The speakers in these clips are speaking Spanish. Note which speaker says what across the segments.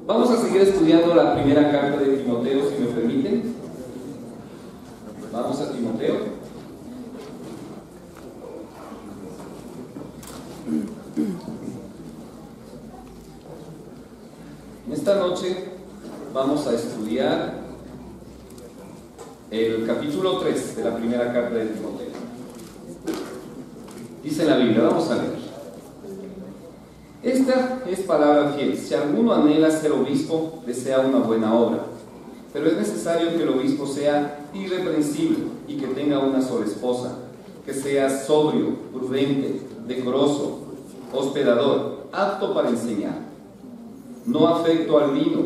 Speaker 1: Vamos a seguir estudiando la primera carta de Timoteo, si me permiten. Vamos a Timoteo. En esta noche vamos a estudiar el capítulo 3 de la primera carta de Timoteo. Dice la Biblia, vamos a leer. Esta es palabra fiel. Si alguno anhela ser obispo, desea una buena obra. Pero es necesario que el obispo sea irreprensible y que tenga una sola esposa, que sea sobrio, prudente, decoroso, hospedador, apto para enseñar, no afecto al vino,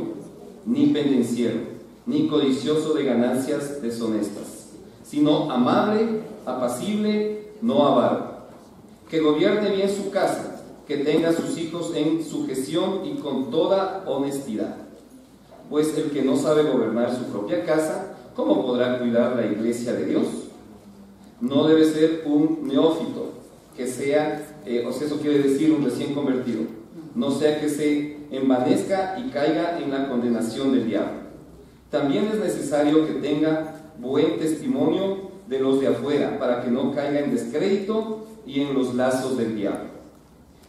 Speaker 1: ni pendenciero, ni codicioso de ganancias deshonestas, sino amable, apacible, no avaro, que gobierne bien su casa, que tenga a sus hijos en sujeción y con toda honestidad. Pues el que no sabe gobernar su propia casa, ¿cómo podrá cuidar la iglesia de Dios? No debe ser un neófito, que sea, eso quiere decir un recién convertido, no sea que se envanezca y caiga en la condenación del diablo. También es necesario que tenga buen testimonio de los de afuera, para que no caiga en descrédito y en los lazos del diablo.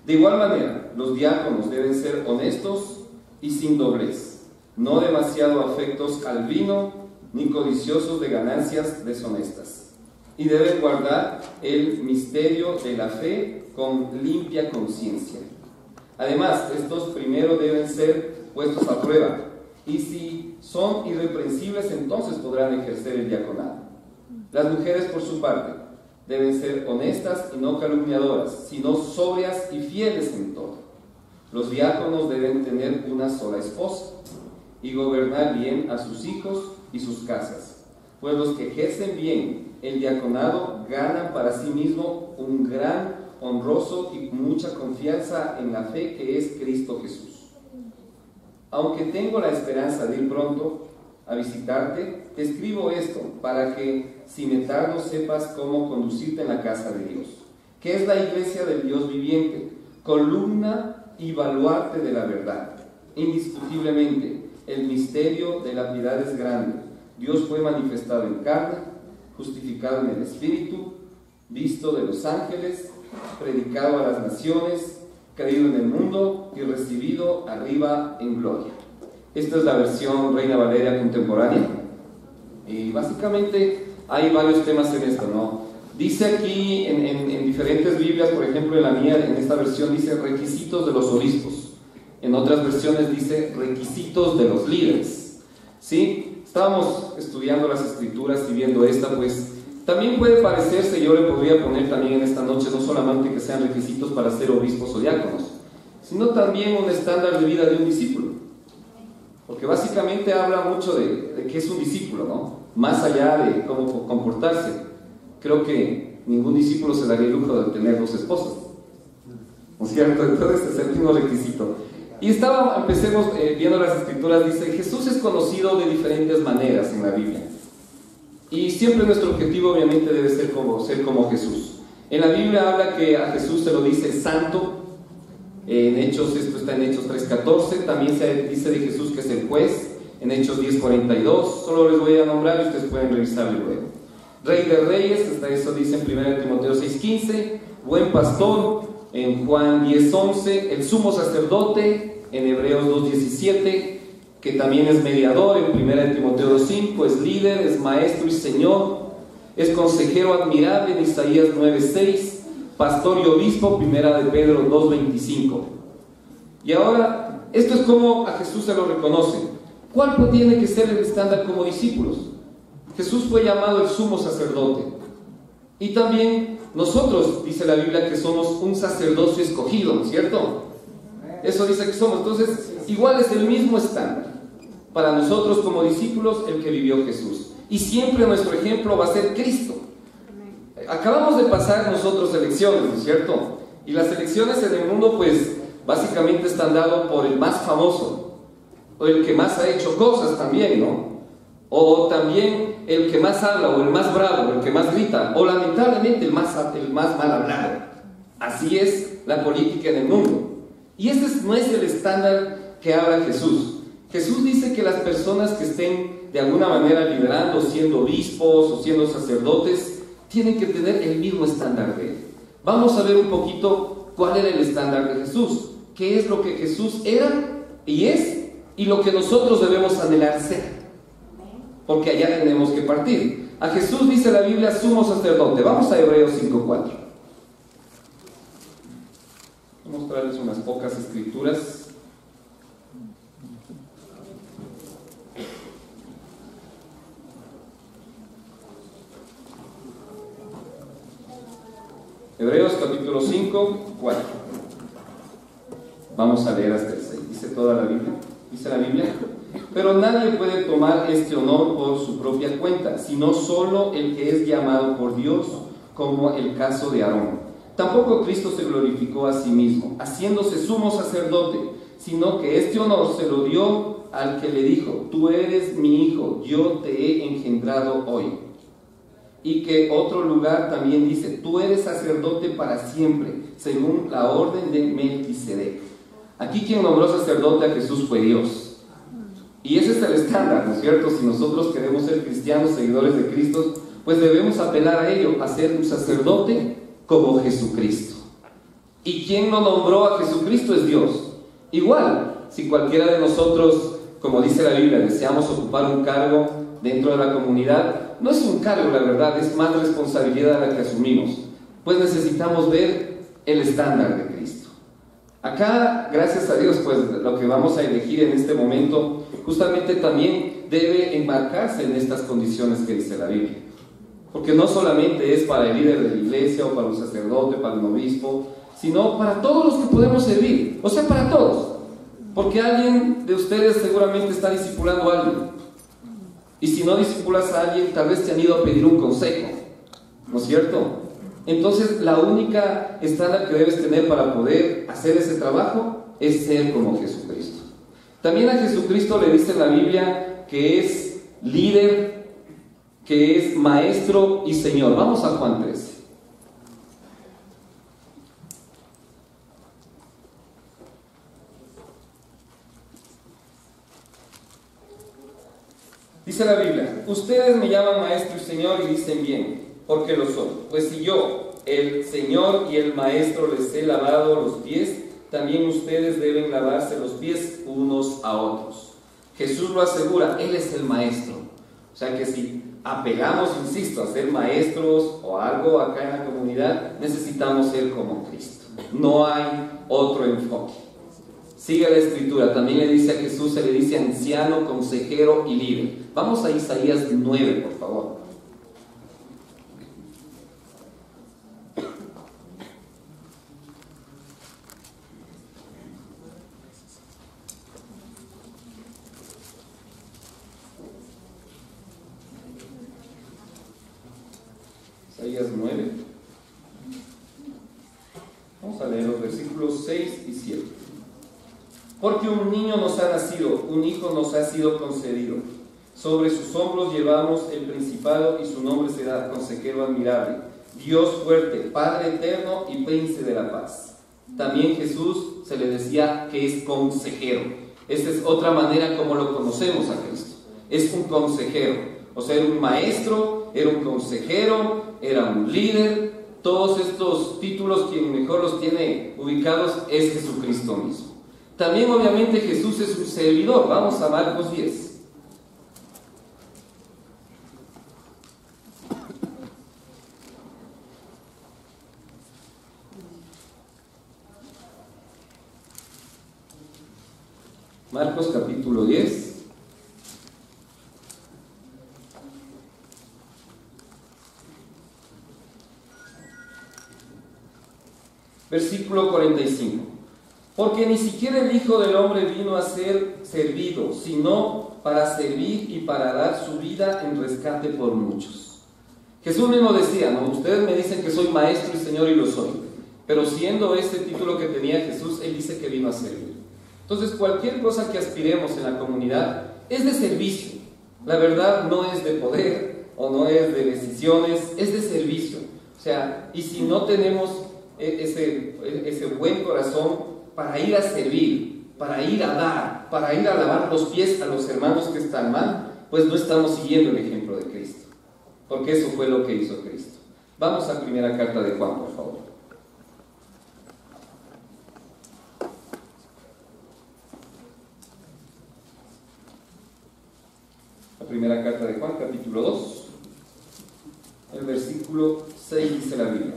Speaker 1: De igual manera, los diáconos deben ser honestos y sin doblez, no demasiado afectos al vino, ni codiciosos de ganancias deshonestas, y deben guardar el misterio de la fe con limpia conciencia. Además, estos primero deben ser puestos a prueba, y si son irreprensibles, entonces podrán ejercer el diaconado. Las mujeres, por su parte, deben ser honestas y no calumniadoras, sino sobrias y fieles en todo. Los diáconos deben tener una sola esposa y gobernar bien a sus hijos y sus casas, pues los que ejercen bien el diaconado ganan para sí mismo un gran, honroso y mucha confianza en la fe que es Cristo Jesús. Aunque tengo la esperanza de ir pronto a visitarte, te escribo esto para que, si me tardo, sepas cómo conducirte en la casa de Dios, que es la iglesia del Dios viviente, columna y baluarte de la verdad. Indiscutiblemente, el misterio de la piedad es grande. Dios fue manifestado en carne, justificado en el Espíritu, visto de los ángeles, predicado a las naciones, creído en el mundo y recibido arriba en gloria. Esta es la versión Reina Valeria contemporánea. Y básicamente hay varios temas en esto, ¿no? Dice aquí en diferentes Biblias, por ejemplo en la mía, en esta versión dice requisitos de los obispos. En otras versiones dice requisitos de los líderes. ¿Sí? Estábamos estudiando las escrituras y viendo esta, pues también puede parecerse, yo le podría poner también en esta noche, no solamente que sean requisitos para ser obispos o diáconos, sino también un estándar de vida de un discípulo. Porque básicamente habla mucho de qué es un discípulo, ¿no? Más allá de cómo comportarse. Creo que ningún discípulo se daría el lujo de tener 2 esposas, ¿no es cierto? Entonces es el mismo requisito. Y empecemos viendo las escrituras. Dice, Jesús es conocido de diferentes maneras en la Biblia. Y siempre nuestro objetivo obviamente debe ser como Jesús. En la Biblia habla que a Jesús se lo dice santo. En Hechos, esto está en Hechos 3:14. También se dice de Jesús que es el juez, en Hechos 10:42. Solo les voy a nombrar y ustedes pueden revisarlo luego. Rey de reyes, hasta eso dice en 1 Timoteo 6:15. Buen pastor, en Juan 10:11. El sumo sacerdote, en Hebreos 2:17, que también es mediador, en 1 Timoteo 2:5. Es líder, es maestro y señor. Es consejero admirable, en Isaías 9:6. Pastor y obispo, 1 de Pedro 2:25. Y ahora, esto es como a Jesús se lo reconoce. ¿Cuál tiene que ser el estándar como discípulos? Jesús fue llamado el sumo sacerdote. Y también nosotros, dice la Biblia, que somos un sacerdocio escogido, ¿no es cierto? Eso dice que somos. Entonces, igual es el mismo estándar para nosotros como discípulos, el que vivió Jesús. Y siempre nuestro ejemplo va a ser Cristo. Acabamos de pasar nosotros elecciones, ¿no es cierto? Y las elecciones en el mundo, pues, básicamente están dadas por el más famoso, o el que más ha hecho cosas también, ¿no? O también el que más habla, o el más bravo, o el que más grita, o lamentablemente el más mal hablado. Así es la política en el mundo. Y ese no es el estándar que habla Jesús. Jesús dice que las personas que estén de alguna manera liderando, siendo obispos o siendo sacerdotes, tienen que tener el mismo estándar de Él. Vamos a ver un poquito cuál era el estándar de Jesús, qué es lo que Jesús era y es, y lo que nosotros debemos anhelar ser, porque allá tenemos que partir. A Jesús, dice la Biblia, sumo sacerdote. Vamos a Hebreos 5:4. Voy a mostrarles unas pocas escrituras. Hebreos capítulo 5, 4. Vamos a leer hasta el 6. Dice toda la Biblia. Dice la Biblia: pero nadie puede tomar este honor por su propia cuenta, sino solo el que es llamado por Dios, como el caso de Aarón. Tampoco Cristo se glorificó a sí mismo, haciéndose sumo sacerdote, sino que este honor se lo dio al que le dijo: tú eres mi hijo, yo te he engendrado hoy. Y que otro lugar también dice: tú eres sacerdote para siempre, según la orden de Melquisedec. Aquí quien nombró sacerdote a Jesús fue Dios. Y ese es el estándar, ¿no es cierto? Si nosotros queremos ser cristianos, seguidores de Cristo, pues debemos apelar a ello, a ser un sacerdote como Jesucristo. ¿Y quién lo nombró a Jesucristo? Es Dios. Igual, si cualquiera de nosotros, como dice la Biblia, deseamos ocupar un cargo dentro de la comunidad, no es un cargo, la verdad, es más responsabilidad la que asumimos, pues necesitamos ver el estándar de Cristo. Acá, gracias a Dios, pues lo que vamos a elegir en este momento justamente también debe enmarcarse en estas condiciones que dice la Biblia, porque no solamente es para el líder de la iglesia o para un sacerdote, para un obispo, sino para todos los que podemos servir, o sea, para todos, porque alguien de ustedes seguramente está discipulando a alguien, y si no discipulas a alguien, tal vez te han ido a pedir un consejo, ¿no es cierto? Entonces, la única estándar que debes tener para poder hacer ese trabajo es ser como Jesucristo. También a Jesucristo le dice en la Biblia que es líder, que es maestro y Señor. Vamos a Juan 13. Dice la Biblia: ustedes me llaman maestro y Señor y dicen bien, porque lo soy. Pues si yo, el Señor y el Maestro, les he lavado los pies, también ustedes deben lavarse los pies unos a otros. Jesús lo asegura, Él es el Maestro. O sea que si apelamos, insisto, a ser maestros o algo acá en la comunidad, necesitamos ser como Cristo. No hay otro enfoque. Sigue la escritura, también le dice a Jesús, se le dice anciano, consejero y líder. Vamos a Isaías 9, por favor. Isaías 9. Vamos a leer los versículos 6 y 7. Porque un niño nos ha nacido, un hijo nos ha sido concedido. Sobre sus hombros llevamos el principado y su nombre será Consejero Admirable, Dios Fuerte, Padre Eterno y Príncipe de la Paz. También Jesús se le decía que es consejero. Esta es otra manera como lo conocemos a Cristo. Es un consejero. O sea, era un maestro, era un consejero, era un líder. Todos estos títulos, quien mejor los tiene ubicados es Jesucristo mismo. También obviamente Jesús es un servidor. Vamos a Marcos 10. Marcos capítulo 10. Versículo 45. Porque ni siquiera el Hijo del Hombre vino a ser servido, sino para servir y para dar su vida en rescate por muchos. Jesús mismo decía, ¿no? Ustedes me dicen que soy maestro y Señor y lo soy, pero siendo ese título que tenía Jesús, Él dice que vino a servir. Entonces, cualquier cosa que aspiremos en la comunidad es de servicio. La verdad no es de poder o no es de decisiones, es de servicio. O sea, y si no tenemos ese buen corazón para ir a servir, para ir a dar, para ir a lavar los pies a los hermanos que están mal, pues no estamos siguiendo el ejemplo de Cristo, porque eso fue lo que hizo Cristo. Vamos a primera carta de Juan, por favor. La primera carta de Juan, capítulo 2, el versículo 6 dice la Biblia: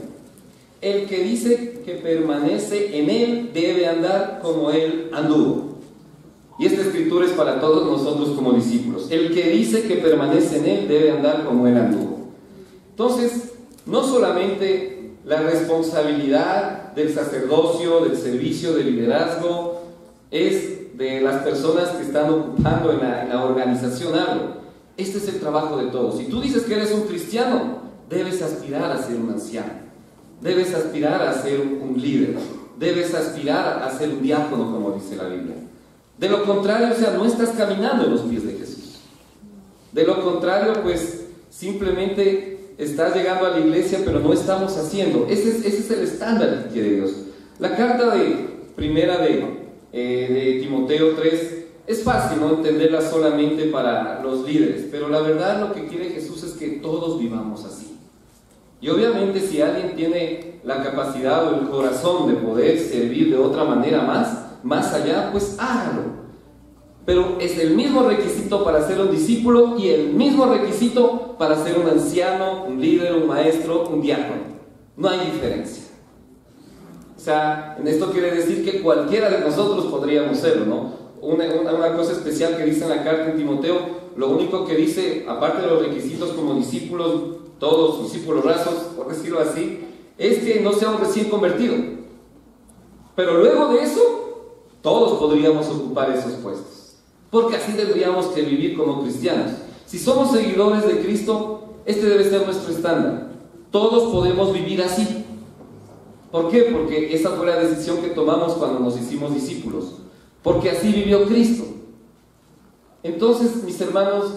Speaker 1: el que dice que permanece en él debe andar como él anduvo. Y esta escritura es para todos nosotros como discípulos. El que dice que permanece en él debe andar como él anduvo. Entonces, no solamente la responsabilidad del sacerdocio, del servicio, del liderazgo, es de las personas que están ocupando en la organización algo. Este es el trabajo de todos. Si tú dices que eres un cristiano, debes aspirar a ser un anciano, debes aspirar a ser un líder, debes aspirar a ser un diácono, como dice la Biblia. De lo contrario, o sea, no estás caminando en los pies de Jesús. De lo contrario, pues simplemente estás llegando a la iglesia, pero no estamos haciendo. Ese es el estándar que quiere Dios. La carta de primera de Timoteo 3 es fácil, ¿no?, entenderla solamente para los líderes, pero la verdad lo que quiere Jesús es que todos vivamos así. Y obviamente si alguien tiene la capacidad o el corazón de poder servir de otra manera más allá, pues hágalo. Pero es el mismo requisito para ser un discípulo y el mismo requisito para ser un anciano, un líder, un maestro, un diácono. No hay diferencia. O sea, en esto quiere decir que cualquiera de nosotros podríamos serlo, ¿no? Una cosa especial que dice en la carta en Timoteo, lo único que dice, aparte de los requisitos como discípulos, todos discípulos rasos, por decirlo así, es que no sea un recién convertido. Pero luego de eso, todos podríamos ocupar esos puestos, porque así deberíamos que vivir como cristianos. Si somos seguidores de Cristo, este debe ser nuestro estándar. Todos podemos vivir así. ¿Por qué? Porque esa fue la decisión que tomamos cuando nos hicimos discípulos, porque así vivió Cristo. Entonces, mis hermanos,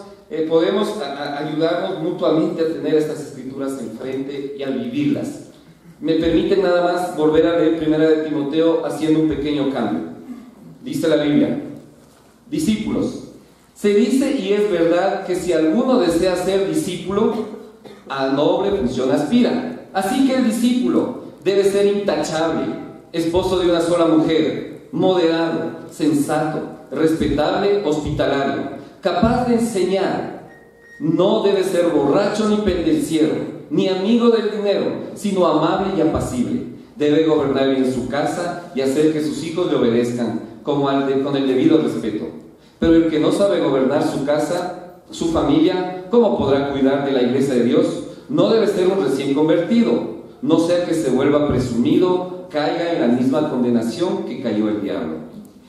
Speaker 1: podemos ayudarnos mutuamente a tener estas escrituras enfrente y a vivirlas. Me permiten nada más volver a leer primera de Timoteo haciendo un pequeño cambio. Dice la Biblia: discípulos, se dice y es verdad que si alguno desea ser discípulo, a noble función aspira. Así que el discípulo debe ser intachable, esposo de una sola mujer, moderado, sensato, respetable, hospitalario, capaz de enseñar. No debe ser borracho ni pendenciero, ni amigo del dinero, sino amable y apacible. Debe gobernar bien su casa y hacer que sus hijos le obedezcan con el debido respeto. Pero el que no sabe gobernar su casa, su familia, ¿cómo podrá cuidar de la iglesia de Dios? No debe ser un recién convertido, no sea que se vuelva presumido, caiga en la misma condenación que cayó el diablo.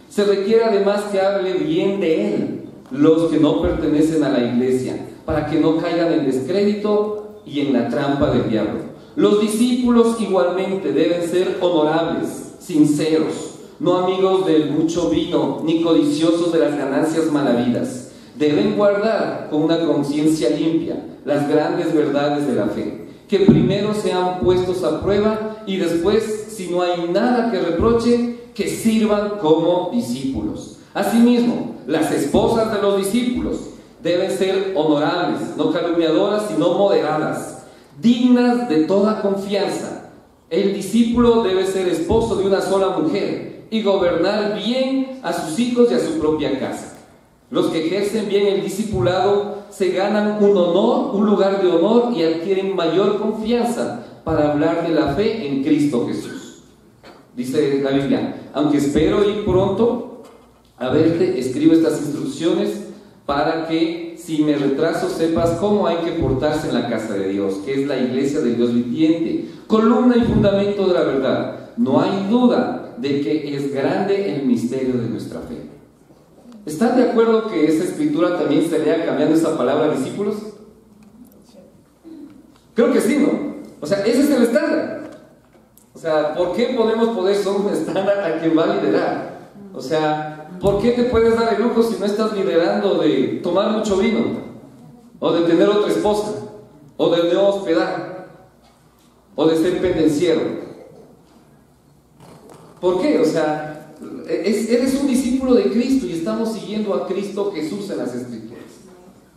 Speaker 1: Se requiere además que hable bien de él los que no pertenecen a la iglesia, para que no caigan en descrédito y en la trampa del diablo. Los discípulos igualmente deben ser honorables, sinceros, no amigos del mucho vino, ni codiciosos de las ganancias malavidas. Deben guardar con una conciencia limpia las grandes verdades de la fe, que primero sean puestos a prueba y después, si no hay nada que reproche, que sirvan como discípulos. Asimismo, las esposas de los discípulos deben ser honorables, no calumniadoras, sino moderadas, dignas de toda confianza. El discípulo debe ser esposo de una sola mujer y gobernar bien a sus hijos y a su propia casa. Los que ejercen bien el discipulado se ganan un honor, un lugar de honor y adquieren mayor confianza para hablar de la fe en Cristo Jesús. Dice la Biblia: aunque espero ir pronto a verte, escribo estas instrucciones para que, si me retraso, sepas cómo hay que portarse en la casa de Dios, que es la iglesia del Dios viviente, columna y fundamento de la verdad. No hay duda de que es grande el misterio de nuestra fe. ¿Están de acuerdo que esa escritura también se lea cambiando esa palabra discípulos? Creo que sí, ¿no? O sea, ese es el estándar. O sea, ¿por qué podemos poner solo un estándar a quien va a liderar? O sea, ¿por qué te puedes dar el lujo si no estás liderando de tomar mucho vino? O de tener otra esposa, o de no hospedar, o de ser pendenciero. ¿Por qué? O sea, eres un discípulo discípulo de Cristo y estamos siguiendo a Cristo Jesús en las Escrituras.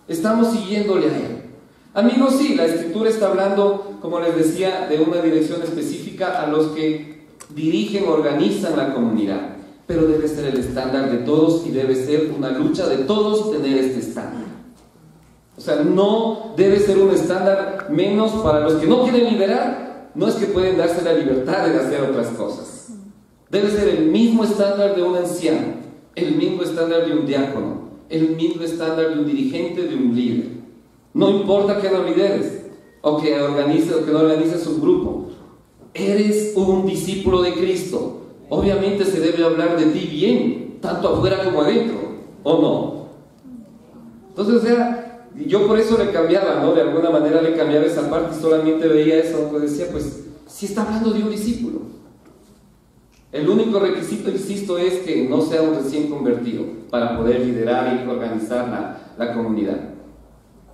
Speaker 1: Estamos siguiéndole a Él. Amigos, sí, la Escritura está hablando, como les decía, de una dirección específica a los que dirigen, organizan la comunidad. Pero debe ser el estándar de todos y debe ser una lucha de todos tener este estándar. O sea, no debe ser un estándar menos para los que no quieren liderar. No es que pueden darse la libertad de hacer otras cosas. Debe ser el mismo estándar de un anciano, el mismo estándar de un diácono, el mismo estándar de un dirigente, de un líder. No importa que no lideres o que organices o que no organices un grupo. Eres un discípulo de Cristo. Obviamente se debe hablar de ti bien, tanto afuera como adentro, ¿o no? Entonces, o sea, yo por eso le cambiaba, ¿no? De alguna manera le cambiaba esa parte y solamente veía eso, pues decía, pues, si está hablando de un discípulo. El único requisito, insisto, es que no sea un recién convertido para poder liderar y organizar la comunidad.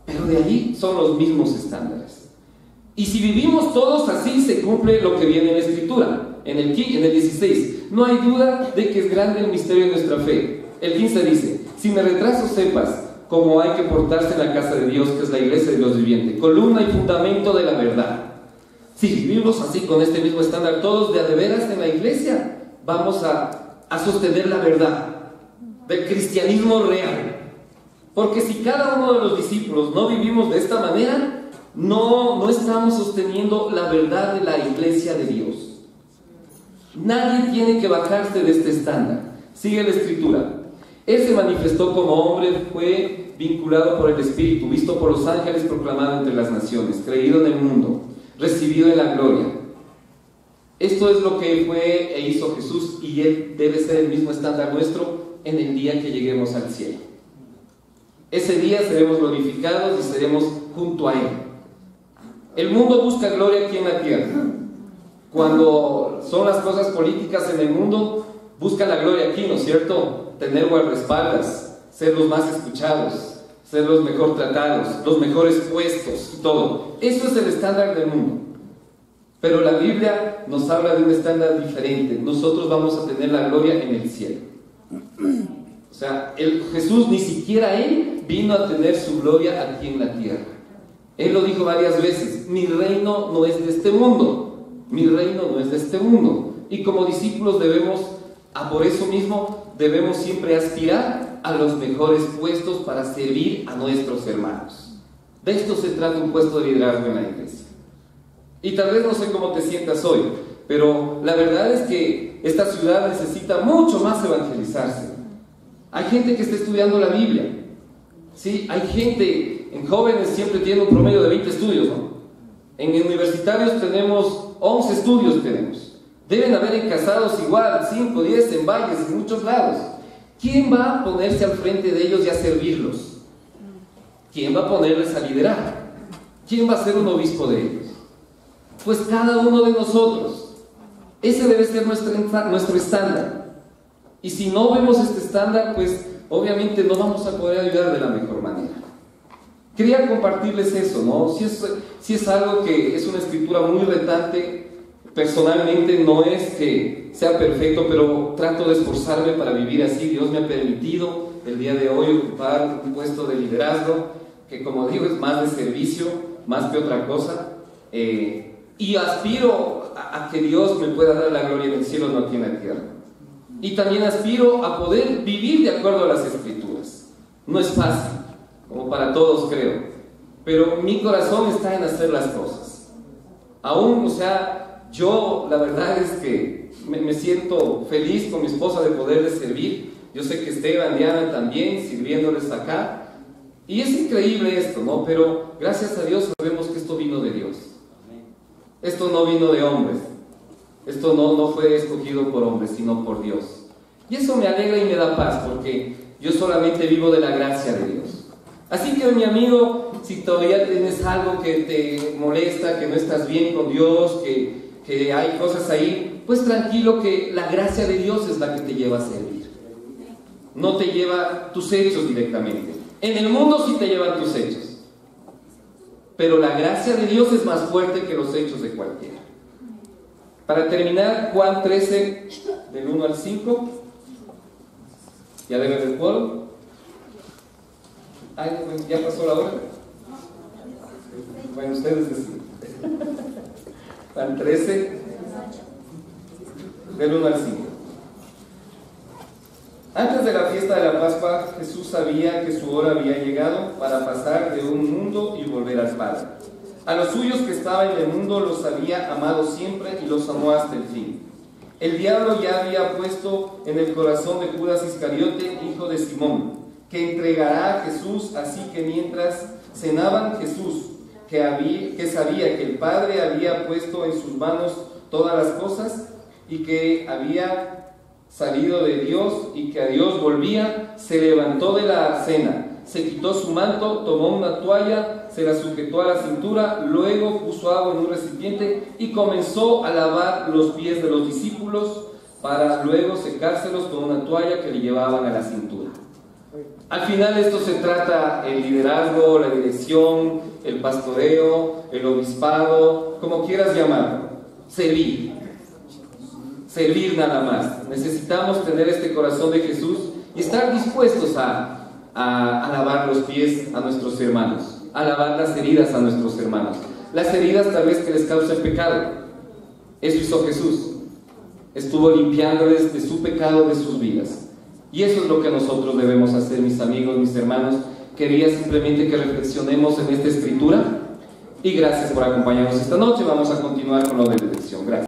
Speaker 1: Pero de allí son los mismos estándares. Y si vivimos todos así, se cumple lo que viene en la Escritura. En el 16, no hay duda de que es grande el misterio de nuestra fe. El 15 dice, si me retraso sepas cómo hay que portarse en la casa de Dios, que es la iglesia de Dios viviente, columna y fundamento de la verdad. Si vivimos así con este mismo estándar, todos de veras en la iglesia, vamos a sostener la verdad del cristianismo real. Porque si cada uno de los discípulos no vivimos de esta manera, no estamos sosteniendo la verdad de la iglesia de Dios. Nadie tiene que bajarse de este estándar. Sigue la Escritura. Él se manifestó como hombre, fue vinculado por el Espíritu, visto por los ángeles, proclamado entre las naciones, creído en el mundo, recibido en la gloria. Esto es lo que fue e hizo Jesús, y Él debe ser el mismo estándar nuestro en el día que lleguemos al cielo. Ese día seremos glorificados y seremos junto a Él. El mundo busca gloria aquí en la tierra. Cuando son las cosas políticas en el mundo, busca la gloria aquí, ¿no es cierto? Tener guardaespaldas, ser los más escuchados, ser los mejor tratados, los mejores puestos y todo. Eso es el estándar del mundo. Pero la Biblia nos habla de un estándar diferente. Nosotros vamos a tener la gloria en el cielo. O sea, Jesús, ni siquiera Él vino a tener su gloria aquí en la tierra. Él lo dijo varias veces, mi reino no es de este mundo. Mi reino no es de este mundo. Y como discípulos por eso mismo, debemos siempre aspirar a los mejores puestos para servir a nuestros hermanos. De esto se trata un puesto de liderazgo en la iglesia. Y tal vez no sé cómo te sientas hoy, pero la verdad es que esta ciudad necesita mucho más evangelizarse. Hay gente que está estudiando la Biblia. ¿Sí? Hay gente, en jóvenes siempre tiene un promedio de 20 estudios, ¿no? En universitarios tenemos 11 estudios tenemos. Deben haber en casados igual, 5, 10, en valles, en muchos lados. ¿Quién va a ponerse al frente de ellos y a servirlos? ¿Quién va a ponerles a liderar? ¿Quién va a ser un obispo de ellos? Pues cada uno de nosotros. Ese debe ser nuestro estándar. Y si no vemos este estándar, pues obviamente no vamos a poder ayudar de la mejor manera. Quería compartirles eso, ¿no? Si es algo que es una escritura muy retante. Personalmente no es que sea perfecto, pero trato de esforzarme para vivir así. Dios me ha permitido el día de hoy ocupar un puesto de liderazgo, que como digo es más de servicio, más que otra cosa. Y aspiro a que Dios me pueda dar la gloria en el cielo, no aquí en la tierra. Y también aspiro a poder vivir de acuerdo a las Escrituras. No es fácil, como para todos creo, pero mi corazón está en hacer las cosas. Aún, o sea, yo la verdad es que me siento feliz con mi esposa de poderles servir. Yo sé que Esteban, Diana también, sirviéndoles acá. Y es increíble esto, ¿no? Pero gracias a Dios sabemos que esto vino de Dios. Esto no vino de hombres. Esto no fue escogido por hombres, sino por Dios. Y eso me alegra y me da paz, porque yo solamente vivo de la gracia de Dios. Así que, mi amigo, si todavía tienes algo que te molesta, que no estás bien con Dios, que hay cosas ahí, pues tranquilo, que la gracia de Dios es la que te lleva a servir. No te lleva tus hechos directamente. En el mundo sí te llevan tus hechos, pero la gracia de Dios es más fuerte que los hechos de cualquiera. Para terminar, Juan 13, del 1 al 5. ¿Ya debe del quórum? Ay, ¿ya pasó la hora? Bueno, ustedes deciden. Van 13, del 1 al 5. Antes de la fiesta de la Pascua, Jesús sabía que su hora había llegado para pasar de un mundo y volver al Padre. A los suyos que estaban en el mundo los había amado siempre y los amó hasta el fin. El diablo ya había puesto en el corazón de Judas Iscariote, hijo de Simón, que entregará a Jesús, así que mientras cenaban Jesús, que sabía que el Padre había puesto en sus manos todas las cosas y que había salido de Dios y que a Dios volvía, se levantó de la cena, se quitó su manto, tomó una toalla, se la sujetó a la cintura, luego puso agua en un recipiente y comenzó a lavar los pies de los discípulos para luego secárselos con una toalla que le llevaban a la cintura. Al final esto se trata el liderazgo, la dirección, el pastoreo, el obispado, como quieras llamarlo, servir nada más. Necesitamos tener este corazón de Jesús y estar dispuestos a lavar los pies a nuestros hermanos, a lavar las heridas a nuestros hermanos, las heridas tal vez que les causen pecado. Eso hizo Jesús, estuvo limpiándoles de su pecado, de sus vidas. Y eso es lo que nosotros debemos hacer, mis amigos, mis hermanos. Quería simplemente que reflexionemos en esta escritura y gracias por acompañarnos esta noche. Vamos a continuar con la bendición. Gracias.